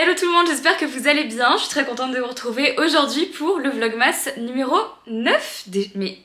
Hello tout le monde, j'espère que vous allez bien. Je suis très contente de vous retrouver aujourd'hui pour le vlogmas numéro 9. Mais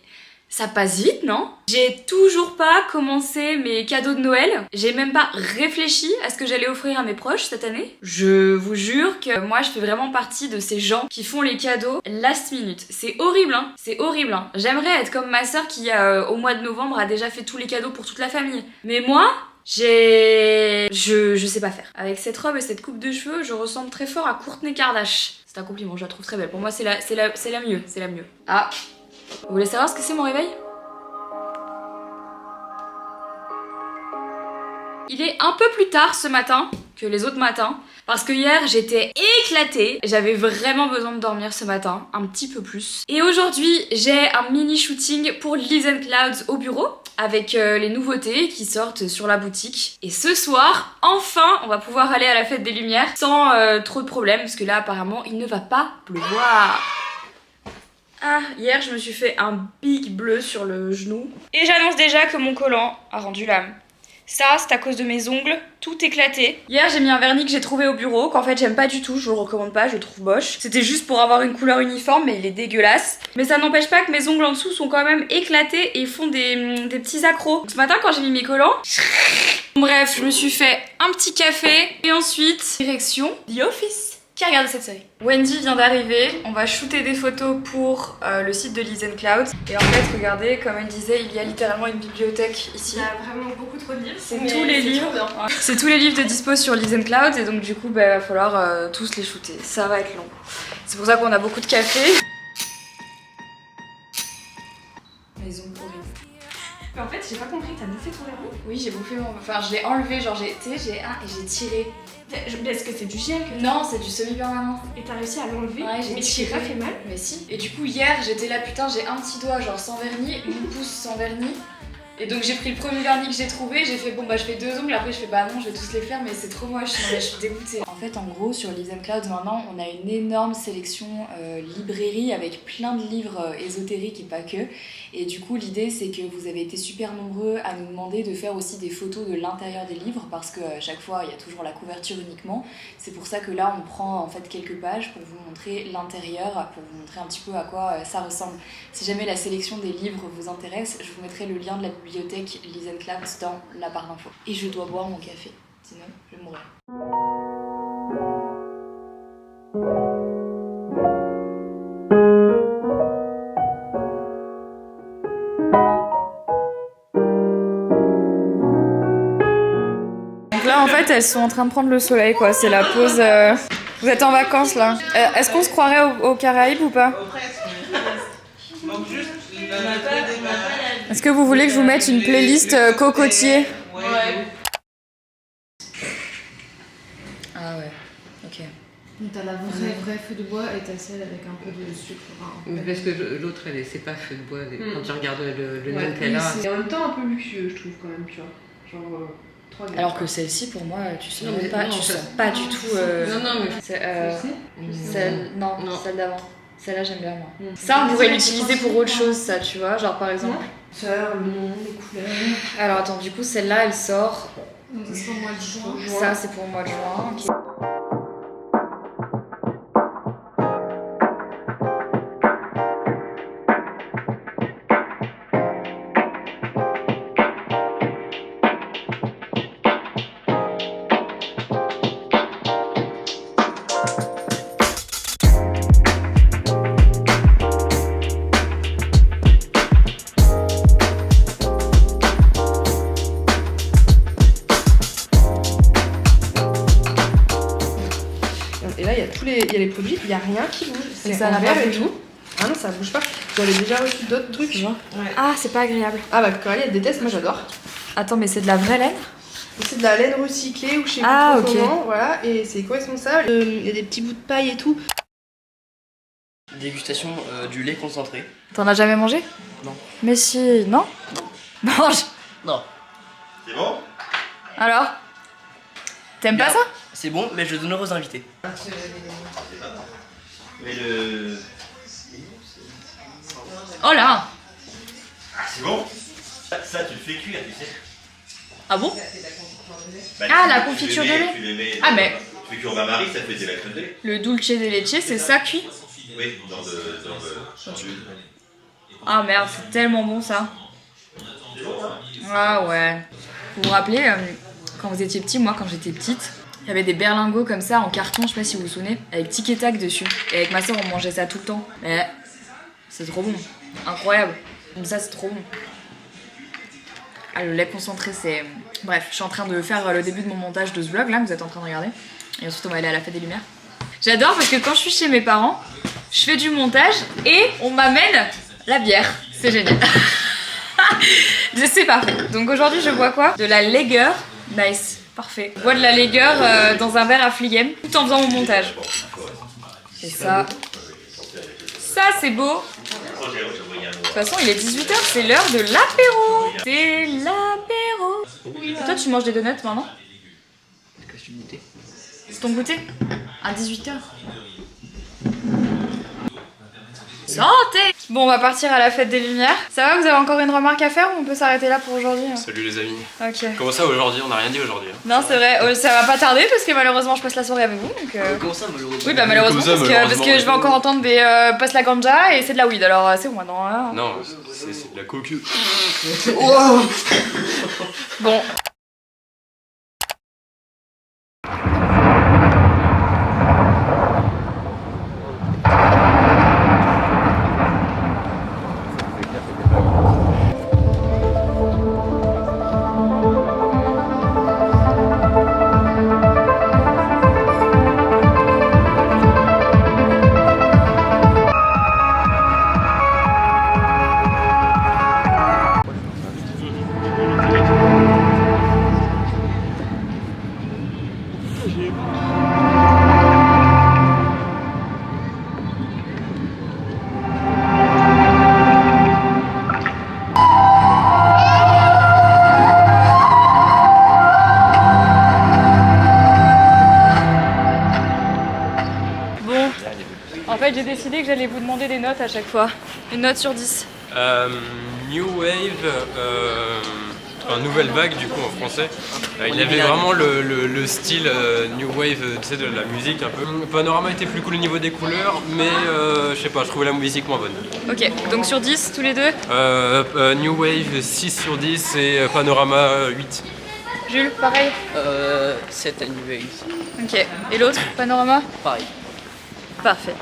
ça passe vite, non? J'ai toujours pas commencé mes cadeaux de Noël. J'ai même pas réfléchi à ce que j'allais offrir à mes proches cette année. Je vous jure que moi je fais vraiment partie de ces gens qui font les cadeaux last minute. C'est horrible, hein. C'est horrible, hein. J'aimerais être comme ma soeur qui au mois de novembre a déjà fait tous les cadeaux pour toute la famille. Mais moi... Je sais pas faire. Avec cette robe et cette coupe de cheveux, je ressemble très fort à Kourtney Kardashian. C'est un compliment, je la trouve très belle. Pour moi, c'est la mieux, c'est la mieux. Ah, vous voulez savoir ce que c'est mon réveil? Il est un peu plus tard ce matin que les autres matins parce que hier j'étais éclatée. J'avais vraiment besoin de dormir ce matin, un petit peu plus. Et aujourd'hui j'ai un mini shooting pour Liz & Clouds au bureau avec les nouveautés qui sortent sur la boutique. Et ce soir, enfin, on va pouvoir aller à la fête des Lumières sans trop de problèmes parce que là apparemment il ne va pas pleuvoir. Ah, hier je me suis fait un big bleu sur le genou. Et j'annonce déjà que mon collant a rendu l'âme. Ça, c'est à cause de mes ongles, tout éclaté. Hier, j'ai mis un vernis que j'ai trouvé au bureau, qu'en fait j'aime pas du tout, je vous le recommande pas, je le trouve moche. C'était juste pour avoir une couleur uniforme, mais il est dégueulasse. Mais ça n'empêche pas que mes ongles en dessous sont quand même éclatés et font des petits accros. Ce matin, quand j'ai mis mes collants... Bref, je me suis fait un petit café et ensuite, direction The Office. Qui a regardé cette série? Wendy vient d'arriver, on va shooter des photos pour le site de Liz & Clouds. Et en fait, regardez, comme elle disait, il y a littéralement une bibliothèque ici. Il y a vraiment beaucoup trop de livres. C'est tous les livres. C'est tous les livres de dispo sur Liz & Clouds et donc du coup, bah, va falloir tous les shooter. Ça va être long. C'est pour ça qu'on a beaucoup de café. Ils ont horrible. Mais en fait, j'ai pas compris, t'as bouffé ton vernis? Oui, j'ai bouffé mon... Enfin, je l'ai enlevé, genre j'ai tiré. Mais est-ce que c'est du gel que Non, c'est du semi-permanent. Et t'as réussi à l'enlever? Ouais, j'ai Mais tiré. tu t'es pas fait mal? Mais si. Et du coup, hier, j'étais là, putain, j'ai un petit doigt genre sans vernis, une pouce sans vernis. Et donc j'ai pris le premier vernis que j'ai trouvé, j'ai fait bon bah je fais 2 ongles, après je fais bah non je vais tous les faire mais c'est trop moche, je suis dégoûtée. En fait en gros sur Liz & Clouds maintenant on a une énorme sélection librairie avec plein de livres ésotériques et pas que. Et du coup l'idée c'est que vous avez été super nombreux à nous demander de faire aussi des photos de l'intérieur des livres parce que à chaque fois il y a toujours la couverture uniquement. C'est pour ça que là on prend en fait quelques pages pour vous montrer l'intérieur, pour vous montrer un petit peu à quoi ça ressemble. Si jamais la sélection des livres vous intéresse, je vous mettrai le lien de la bibliothèque Liz & Clouds dans la barre d'infos. Et je dois boire mon café, sinon je vais mourir. Donc là en fait elles sont en train de prendre le soleil quoi, c'est la pause... Vous êtes en vacances là. Est-ce qu'on se croirait aux Caraïbes ou pas? Est-ce que vous voulez que je vous mette une playlist cocotier? Ouais. Ah ouais, ok. Donc t'as la vraie feu de bois et t'as celle avec un peu de sucre. Parce que l'autre, c'est pas feu de bois. Quand tu regardes le nom qu'elle a... C'est en même temps un peu luxueux, je trouve, quand même, tu vois. Genre, 3 grammes. Alors que celle-ci, pour moi, tu sens Non, mais pas, non, tu ça- sens pas du tout... Non, mais... Celle d'avant. Celle-là, j'aime bien, moi. C'est Ça, on pas pourrait ça, l'utiliser c'est pour pas autre ça. chose, ça, tu vois. Genre, par exemple... Sœur, le nom, les couleurs. Alors, attends, du coup, celle-là, elle sort... Ça sera au mois de juin. Ça, c'est pour le mois de juin. Ok. Et là, il y a les produits, il n'y a rien qui bouge. Et ça n'a pas et bougé? tout. Ah non, ça bouge pas. J'avais déjà reçu d'autres trucs. Genre. Ouais. Ah, c'est pas agréable. Ah bah, Coralie, elle déteste, moi j'adore. Attends, mais c'est de la vraie laine? C'est de la laine recyclée ou je sais Ah, plus trop ok. comment, voilà. Et c'est éco-responsable. Il y a des petits bouts de paille et tout. Dégustation du lait concentré. T'en as jamais mangé? Non. Mais si... Non? Mange. Non. C'est bon? Alors? T'aimes pas Bien. ça? C'est bon, mais je donnerai aux invités. Mais le... Oh là! Ah, c'est bon? Ça, tu le fais cuire, tu sais. Ah bon? Bah, Ah, tu- la tu confiture les de mets- lait. Tu les mets Ah, dans- mais- Tu Mais que Marie, ça faisait la crème de lait. Le dulce de leche, c'est ça cuit? Oui, dans le. Ah merde, c'est tellement bon ça. Ah ouais. Vous vous rappelez, quand vous étiez petit, moi quand j'étais petite, il y avait des berlingots comme ça en carton, je sais pas si vous vous souvenez, avec tic et tac dessus. Et avec ma soeur, on mangeait ça tout le temps. Mais c'est trop bon. Incroyable. Comme ça, c'est trop bon. Ah, le lait concentré, c'est... Bref, je suis en train de faire le début de mon montage de ce vlog là, que vous êtes en train de regarder. Et ensuite, on va aller à la fête des Lumières. J'adore parce que quand je suis chez mes parents, je fais du montage et on m'amène la bière. C'est génial. C'est parfait. Donc aujourd'hui, je bois quoi? De la Lager. Nice. Parfait. Je bois de la Lager dans un verre à Fligem tout en faisant mon montage. Et ça... Ça, c'est beau. De toute façon, il est 18h, c'est l'heure de l'apéro. C'est l'apéro. Et toi, tu manges des donuts maintenant? C'est ton goûter? À 18h. Santé! Bon, on va partir à la fête des Lumières. Ça va, vous avez encore une remarque à faire ou on peut s'arrêter là pour aujourd'hui? Salut les amis. Ok. Comment ça aujourd'hui? On n'a rien dit aujourd'hui. Non, c'est vrai, ça va pas tarder parce que malheureusement je passe la soirée avec vous. Donc, Comment ça, malheureusement? Oui, bah malheureusement, Comme ça, parce malheureusement, que je vais encore entendre des passe la ganja et c'est de la weed, alors c'est bon maintenant. Hein. Non, c'est de la coque. Bon. En fait, j'ai décidé que j'allais vous demander des notes à chaque fois. Une note sur 10. New Wave, nouvelle vague du coup en français. Il avait vraiment le style New Wave, tu sais, de la musique un peu. Panorama était plus cool au niveau des couleurs, mais je sais pas, je trouvais la musique moins bonne. Ok, donc sur 10 tous les deux. New Wave 6 sur 10 et Panorama 8. Jules, pareil. 7 à New Wave. Ok, et l'autre, Panorama? Pareil. Parfait.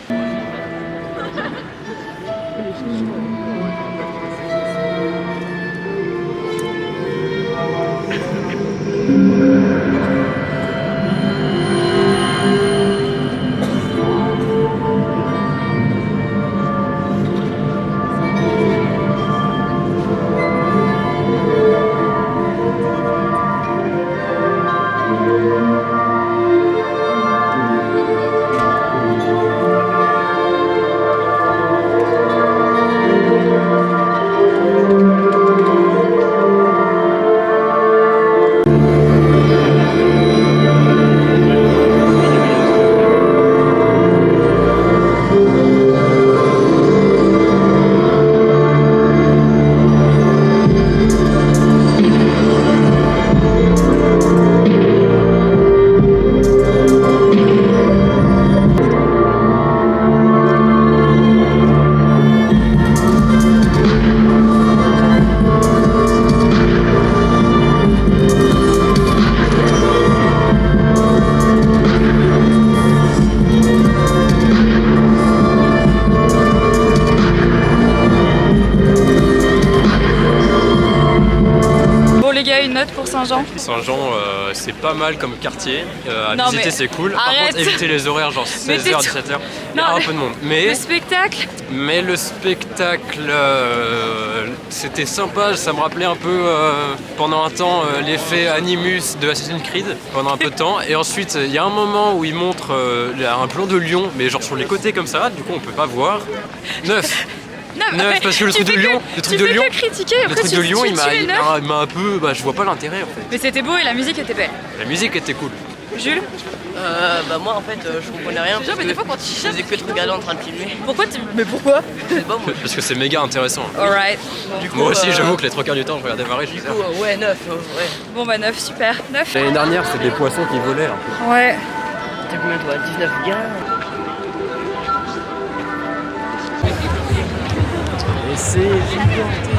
Pour Saint-Jean? Saint-Jean, c'est pas mal comme quartier. À Non, visiter, mais c'est cool. Par arrête. contre, éviter les horaires, genre 16h, 17h. Il y a un peu de monde. Le spectacle? Mais le spectacle, c'était sympa. Ça me rappelait un peu, pendant un temps, l'effet Animus de Assassin's Creed, pendant un peu de temps. Et ensuite, il y a un moment où il montre un plan de Lyon, mais genre sur les côtés comme ça. Du coup, on peut pas voir. 9. Parce que le truc de Lyon, le truc de Lyon, il m'a un peu, je vois pas l'intérêt en fait. Mais c'était beau et la musique était belle. La musique était cool. Jules? Bah moi en fait je comprenais rien parce que des fois quand tu je faisais que te regarder en train de filmer. Pourquoi Mais pourquoi? Je sais pas moi. Parce que c'est méga intéressant. Alright. Du coup, Moi aussi j'avoue que les 3 quarts du temps je regardais Marie, je Du coup ouais 9 ouais. Bon bah 9, super. 9. L'année dernière c'était des poissons qui volaient un peu. Ouais. T'as combien toi? 19 gars? Et c'est gigantesque.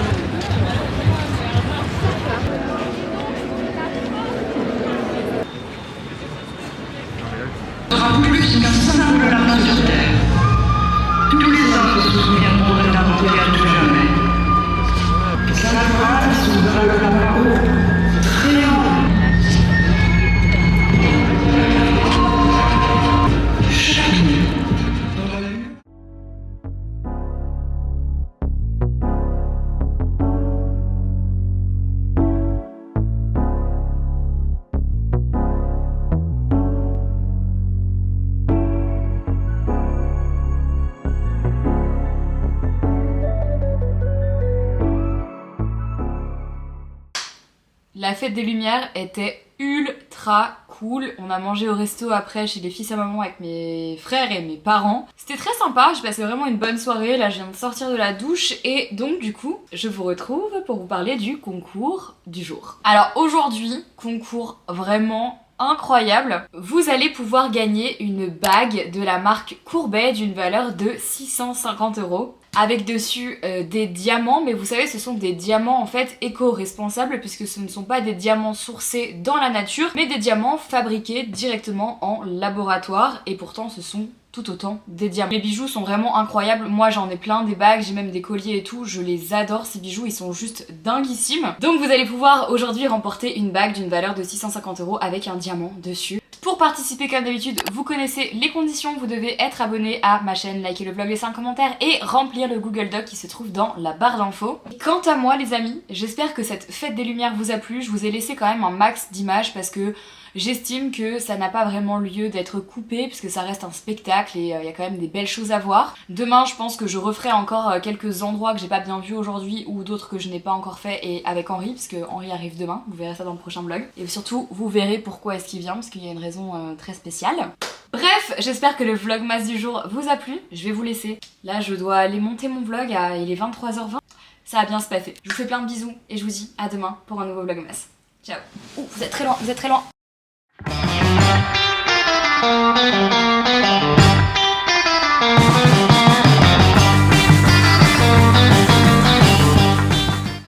La fête des Lumières était ultra cool. On a mangé au resto après chez les fils à maman avec mes frères et mes parents. C'était très sympa, j'ai passé vraiment une bonne soirée. Là, je viens de sortir de la douche et donc du coup, je vous retrouve pour vous parler du concours du jour. Alors aujourd'hui, concours vraiment incroyable. Vous allez pouvoir gagner une bague de la marque Courbet d'une valeur de 650 €. Avec dessus des diamants, mais vous savez ce sont des diamants en fait éco-responsables puisque ce ne sont pas des diamants sourcés dans la nature mais des diamants fabriqués directement en laboratoire et pourtant ce sont tout autant des diamants. Les bijoux sont vraiment incroyables, moi j'en ai plein, des bagues, j'ai même des colliers et tout, je les adore ces bijoux, ils sont juste dinguissimes. Donc vous allez pouvoir aujourd'hui remporter une bague d'une valeur de 650 € avec un diamant dessus. Pour participer comme d'habitude, vous connaissez les conditions, vous devez être abonné à ma chaîne, liker le vlog, laisser un commentaire et remplir le Google Doc qui se trouve dans la barre d'infos. Quant à moi les amis, j'espère que cette fête des Lumières vous a plu, je vous ai laissé quand même un max d'images parce que j'estime que ça n'a pas vraiment lieu d'être coupé puisque ça reste un spectacle et il y a quand même des belles choses à voir. Demain je pense que je referai encore quelques endroits que j'ai pas bien vus aujourd'hui ou d'autres que je n'ai pas encore fait et avec Henri parce que Henri arrive demain, vous verrez ça dans le prochain vlog. Et surtout vous verrez pourquoi est-ce qu'il vient parce qu'il y a une raison très spéciale. Bref, j'espère que le vlogmas du jour vous a plu, je vais vous laisser. Là je dois aller monter mon vlog, il est 23h20. Ça va bien se passer. Je vous fais plein de bisous et je vous dis à demain pour un nouveau vlogmas. Ciao. Ouh, vous êtes très loin, vous êtes très loin.